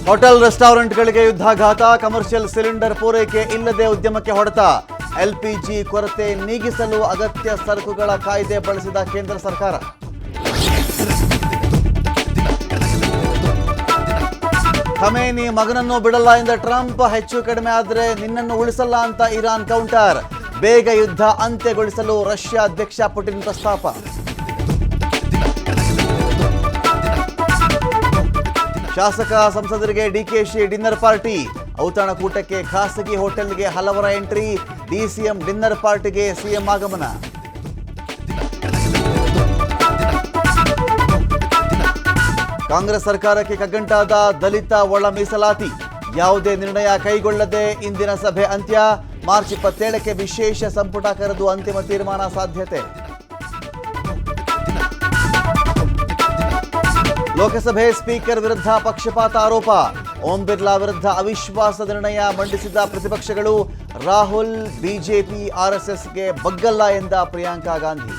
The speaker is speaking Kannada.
ಹೋಟೆಲ್ ರೆಸ್ಟೋರೆಂಟ್ಗಳಿಗೆ ಯುದ್ಧಾಘಾತ, ಕಮರ್ಷಿಯಲ್ ಸಿಲಿಂಡರ್ ಪೂರೈಕೆ ಇಲ್ಲದೆ ಉದ್ಯಮಕ್ಕೆ ಹೊಡೆತ. ಎಲ್ಪಿಜಿ ಕೊರತೆ ನೀಗಿಸಲು ಅಗತ್ಯ ಸರಕುಗಳ ಕಾಯ್ದೆ ಬಳಸಿದ ಕೇಂದ್ರ ಸರ್ಕಾರ. ಖಮೇನಿ ಮಗನನ್ನು ಬಿಡಲ್ಲ ಎಂದ ಟ್ರಂಪ್, ಹೆಚ್ಚು ಕಡಿಮೆ ಆದರೆ ನಿನ್ನನ್ನು ಉಳಿಸಲ್ಲ ಅಂತ ಇರಾನ್ ಕೌಂಟರ್. ಬೇಗ ಯುದ್ಧ ಅಂತ್ಯಗೊಳಿಸಲು ರಷ್ಯಾ ಅಧ್ಯಕ್ಷ ಪುಟಿನ್ ಪ್ರಸ್ತಾಪ. ಶಾಸಕ ಸಂಸದರಿಗೆ ಡಿಕೆಶಿ ಡಿನ್ನರ್ ಪಾರ್ಟಿ. ಔತಣಕೂಟಕ್ಕೆ ಖಾಸಗಿ ಹೋಟೆಲ್ಗೆ ಹಲವರ ಎಂಟ್ರಿ. ಡಿಸಿಎಂ ಡಿನ್ನರ್ ಪಾರ್ಟಿಗೆ ಸಿಎಂ ಆಗಮನ. ಕಾಂಗ್ರೆಸ್ ಸರ್ಕಾರಕ್ಕೆ ಕಗ್ಗಂಟಾದ ದಲಿತ ಒಳ ಮೀಸಲಾತಿ. ಯಾವುದೇ ನಿರ್ಣಯ ಕೈಗೊಳ್ಳದೆ ಇಂದಿನ ಸಭೆ ಅಂತ್ಯ. ಮಾರ್ಚ್ 27ಕ್ಕೆ ವಿಶೇಷ ಸಂಪುಟ ಕರೆದು ಅಂತಿಮ ತೀರ್ಮಾನ ಸಾಧ್ಯತೆ. ಲೋಕಸಭೆ ಸ್ಪೀಕರ್ ವಿರುದ್ಧ ಪಕ್ಷಪಾತ ಆರೋಪ. ಓಂ ಬಿರ್ಲಾ ವಿರುದ್ಧ ಅವಿಶ್ವಾಸ ನಿರ್ಣಯ ಮಂಡಿಸಿದ ಪ್ರತಿಪಕ್ಷಗಳು. ರಾಹುಲ್ ಬಿಜೆಪಿ ಆರ್ಎಸ್ಎಸ್ಗೆ ಬಗ್ಗಲ್ಲ ಎಂದ ಪ್ರಿಯಾಂಕಾ ಗಾಂಧಿ.